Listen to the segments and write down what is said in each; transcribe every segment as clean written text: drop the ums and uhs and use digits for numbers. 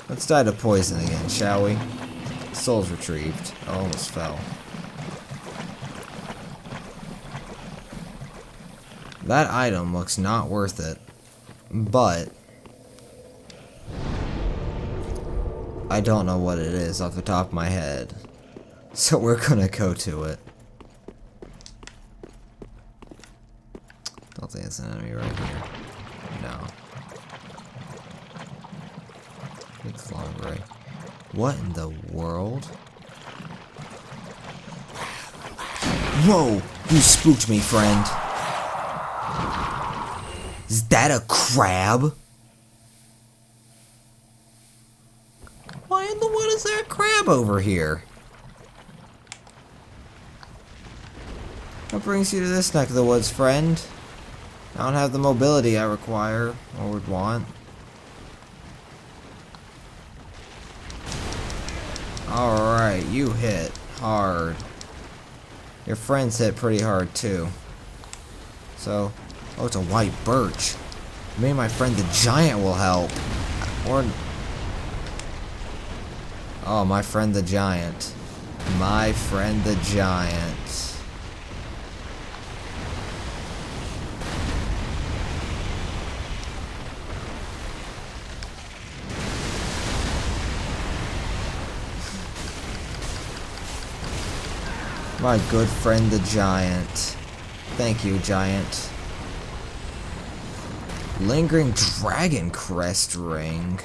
Let's die to poison again, shall we? Soul's retrieved. I almost fell. That item looks not worth it, but I don't know what it is off the top of my head, so we're gonna go to it. Don't think it's an enemy right here. No. It's long gray. What in the world? Whoa! You spooked me, friend. Is that a crab? Why in the world is there a crab over here? What brings you to this neck of the woods, friend? I don't have the mobility I require or would want. Alright, you hit hard. Your friends hit pretty hard too. So, oh, it's a white birch. Maybe my friend the giant will help. Or, oh, my friend the giant. My friend the giant. My good friend the giant. Thank you, giant. Lingering dragon crest ring.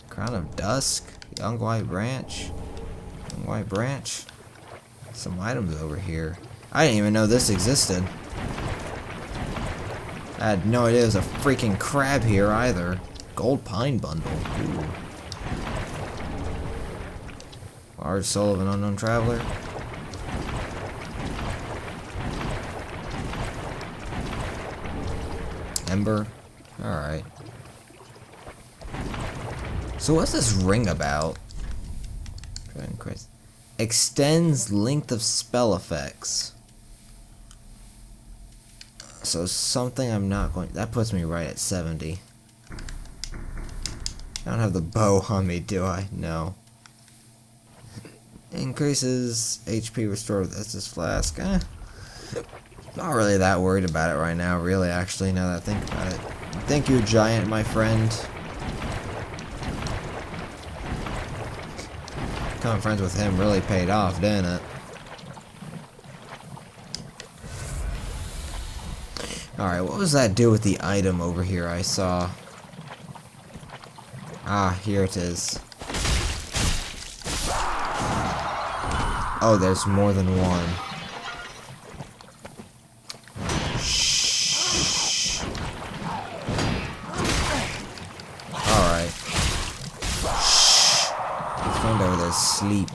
Crown of dusk. Young white branch. Young white branch. Some items over here. I didn't even know this existed. I had no idea there was a freaking crab here either. Gold pine bundle. Ooh. Large soul of an unknown traveler. Ember. Alright. So what's this ring about? Extends length of spell effects. So something I'm not going... That puts me right at 70. I don't have the bow on me, do I? No. Increases HP restored with Estus Flask. Not really that worried about it right now, really, actually, now that I think about it. Thank you, giant, my friend. Becoming friends with him really paid off, didn't it? Alright, what was that do with the item over here I saw? Ah, here it is. Oh, there's more than one. Over there sleep.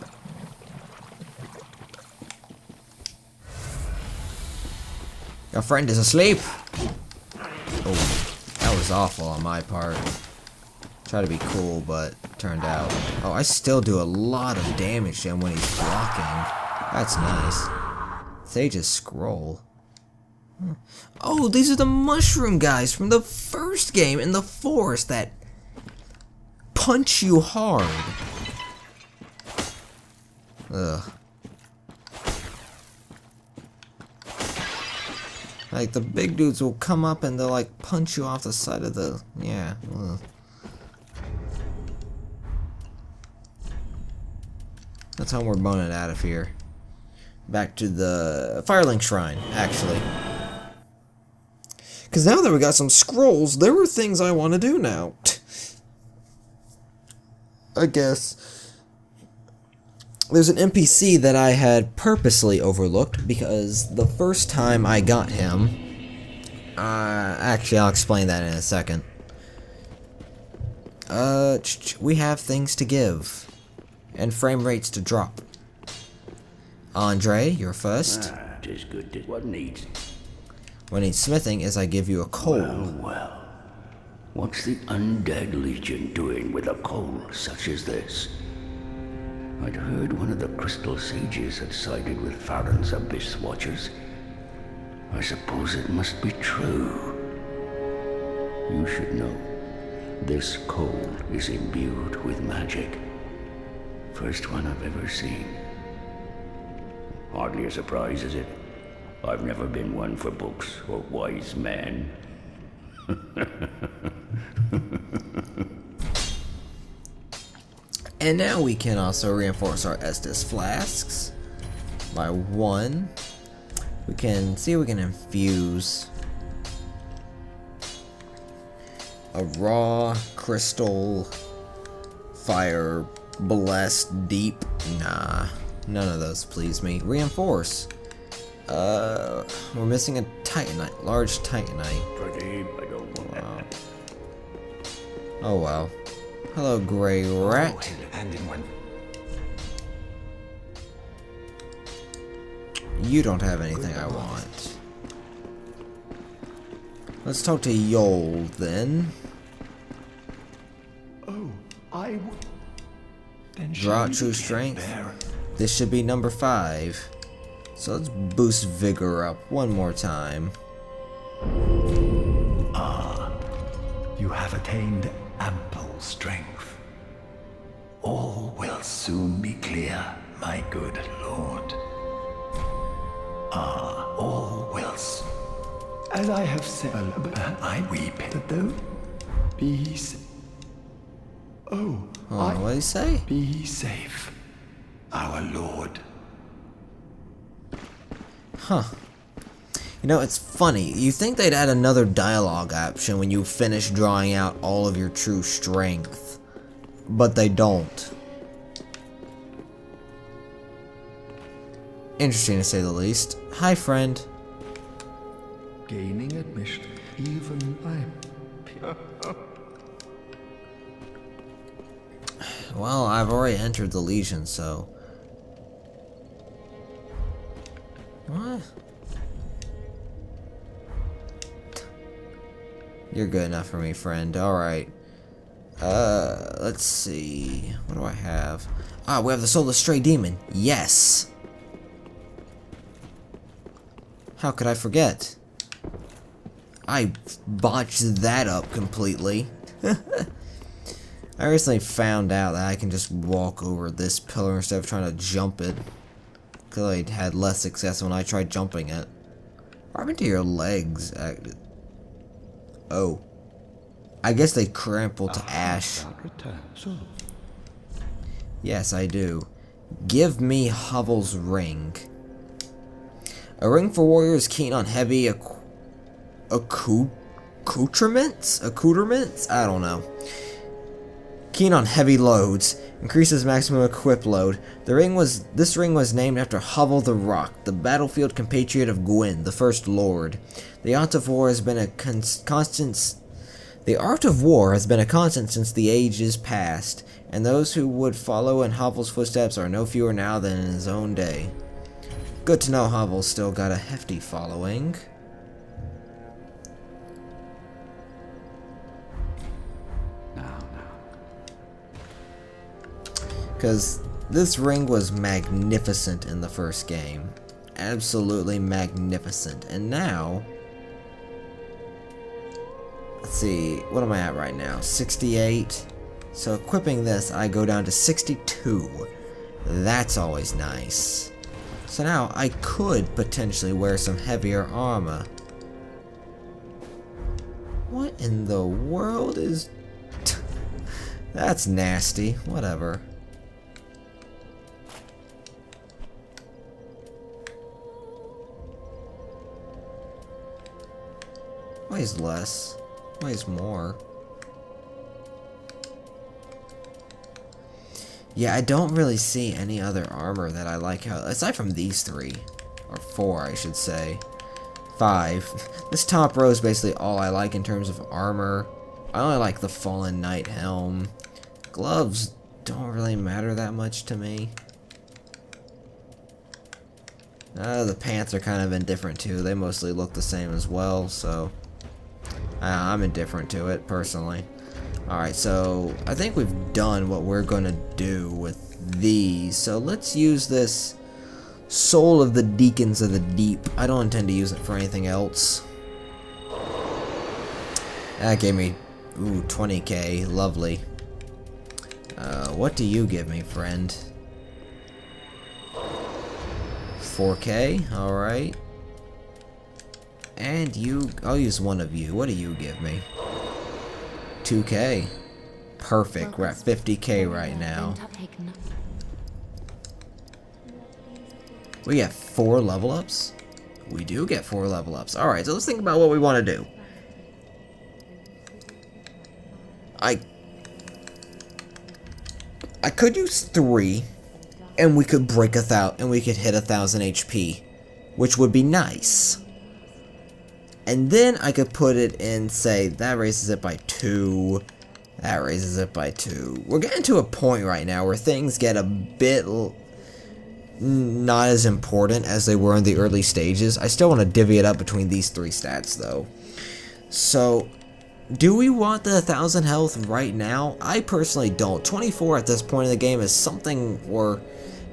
Your friend is asleep. Oh, that was awful on my part. Try to be cool, but turned out. Oh, I still do a lot of damage to him when he's blocking. That's nice. Sage's scroll. Oh, these are the mushroom guys from the first game in the forest that punch you hard. Ugh. Like, the big dudes will come up and they'll, like, punch you off the side of the... Yeah. Ugh. Let's homeward bone it out of here. Back to the Firelink Shrine, actually. Because now that we got some scrolls, there were things I want to do now. I guess... There's an NPC that I had purposely overlooked because the first time I got him... actually, I'll explain that in a second. We have things to give. And frame rates to drop. Andre, you're first. Ah, 'tis good. What needs? What needs smithing is I give you a coal. Well. What's the undead legion doing with a coal such as this? I'd heard one of the crystal sages had sided with Farron's abyss watchers. I suppose it must be true. You should know. This coal is imbued with magic. First one I've ever seen. Hardly a surprise, is it? I've never been one for books or wise men. And now we can also reinforce our Estus flasks by 1. We can see if we can infuse a raw crystal fire blessed deep. Nah, none of those please me. Reinforce. We're missing a titanite, large titanite. Pretty, I don't want Wow. Oh well. Hello, gray rat. Ashen One. You don't have anything I want. Let's talk to Yol then. Oh, I would. Then Draw shall true you strength. bear? This should be number 5. So let's boost vigor up one more time. You have attained ample strength. All will soon be clear, my good lord. All will. As I have said, I weep that though. Oh, Oh, what did he say? be safe, our lord. Huh. You know, it's funny. You think they'd add another dialogue option when you finish drawing out all of your true strength, but they don't. Interesting to say the least. Hi, friend. Gaining admission, even I. Well, I've already entered the Legion, so... What? You're good enough for me, friend. Alright. Let's see. What do I have? Ah, we have the Soulless Stray Demon. Yes! How could I forget? I botched that up completely. I recently found out that I can just walk over this pillar instead of trying to jump it. Because I had less success when I tried jumping it. What happened to your legs? Oh. I guess they crumple to ash. Yes, I do. Give me Hovel's Ring. A ring for warriors keen on heavy accoutrements? I don't know. Keen on heavy loads. Increases maximum equip load. This ring was named after Hovel the Rock, the battlefield compatriot of Gwyn, the first lord. The art of war has been a constant since the ages past, and those who would follow in Hovel's footsteps are no fewer now than in his own day. Good to know Hovel's still got a hefty following. Because this ring was magnificent in the first game. Absolutely magnificent. And now... Let's see, what am I at right now? 68. So equipping this, I go down to 62. That's always nice. So now I could potentially wear some heavier armor. What in the world is... That's nasty. Whatever. Weighs less. Weighs more. Yeah, I don't really see any other armor that I like how, aside from these 3. Or 4, I should say. 5. This top row is basically all I like in terms of armor. I only like the Fallen Knight helm. Gloves don't really matter that much to me. The pants are kind of indifferent too. They mostly look the same as well, so... I'm indifferent to it, personally. Alright, so I think we've done what we're going to do with these. So let's use this Soul of the Deacons of the Deep. I don't intend to use it for anything else. That gave me, ooh, 20k. Lovely. What do you give me, friend? 4k? Alright. And you, I'll use one of you. What do you give me? 2k. Perfect. We're at 50k right now. We get 4 level ups? We do get 4 level ups. Alright, so let's think about what we want to do. I could use 3, and we could break and we could hit 1000 HP, which would be nice. And then I could put it in, say, that raises it by 2, that raises it by 2. We're getting to a point right now where things get a bit not as important as they were in the early stages. I still want to divvy it up between these 3 stats, though. So, do we want the 1000 health right now? I personally don't. 24 at this point in the game is something, or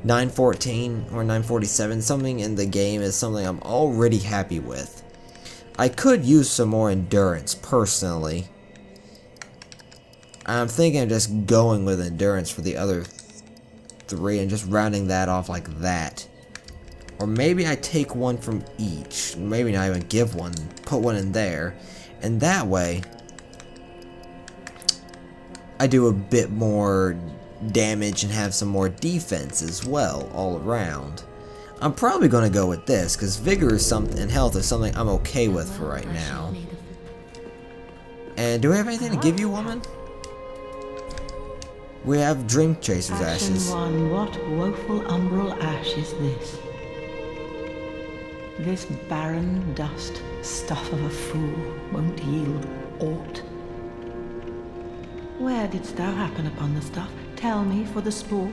914 or 947, something in the game is something I'm already happy with. I could use some more endurance, personally. I'm thinking of just going with endurance for the other 3 and just rounding that off like that. Or maybe I take one from each. Maybe not even give one, put one in there. And that way, I do a bit more damage and have some more defense as well, all around. I'm probably going to go with this, because vigor is something, and health is something I'm okay with for right now. And do we have anything to give you, woman? We have Dream Chaser's ashes. Ashen One, what woeful umbral ash is this? This barren dust, stuff of a fool, won't yield aught. Where didst thou happen upon the stuff? Tell me for the sport.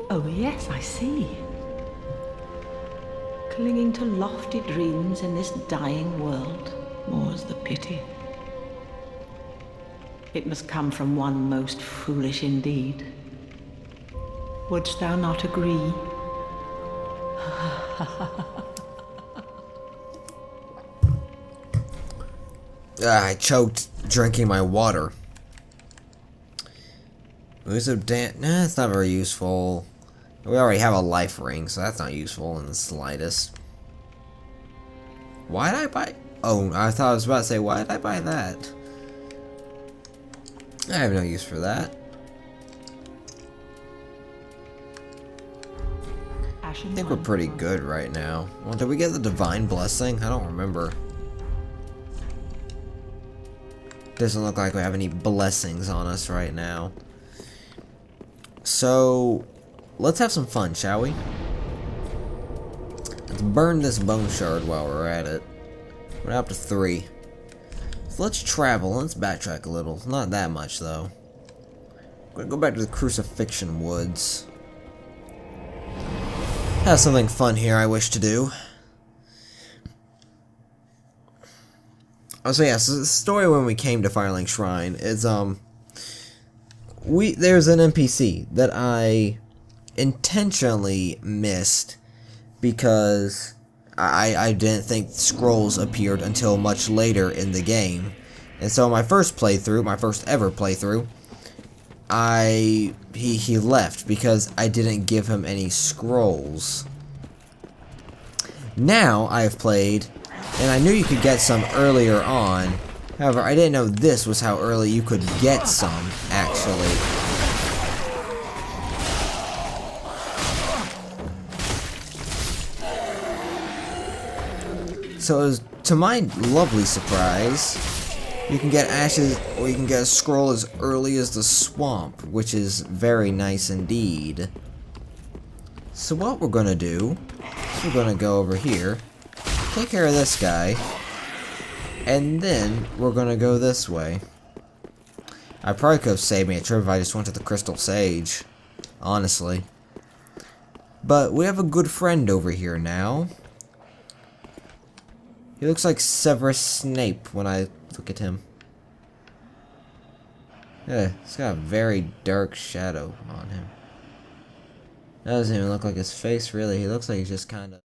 Oh yes, I see. Clinging to lofty dreams in this dying world, more's the pity. It must come from one most foolish indeed. Wouldst thou not agree? I choked drinking my water. Nah, it's not very useful. We already have a life ring, so that's not useful in the slightest. Why did I buy? Oh, I thought I was about to say, why did I buy that? I have no use for that. I think we're pretty good right now. Well, did we get the divine blessing? I don't remember. Doesn't look like we have any blessings on us right now. So, let's have some fun, shall we? Let's burn this bone shard while we're at it. We're up to 3. So let's travel. Let's backtrack a little. Not that much, though. I'm gonna go back to the Crucifixion Woods. Have something fun here I wish to do. Oh, so yeah, so the story when we came to Firelink Shrine is, there's an NPC that I intentionally missed because I didn't think scrolls appeared until much later in the game. And so my first playthrough, my first ever playthrough, he left because I didn't give him any scrolls. Now I have played, and I knew you could get some earlier on. However, I didn't know this was how early you could get some, actually. So, to my lovely surprise, you can get ashes, or you can get a scroll as early as the swamp, which is very nice indeed. So what we're gonna do, is we're gonna go over here, take care of this guy, and then we're gonna go this way. I probably could have saved me a trip if I just went to the Crystal Sage, honestly. But we have a good friend over here now. He looks like Severus Snape when I look at him. Yeah, he's got a very dark shadow on him. That doesn't even look like his face, really. He looks like he's just kind of...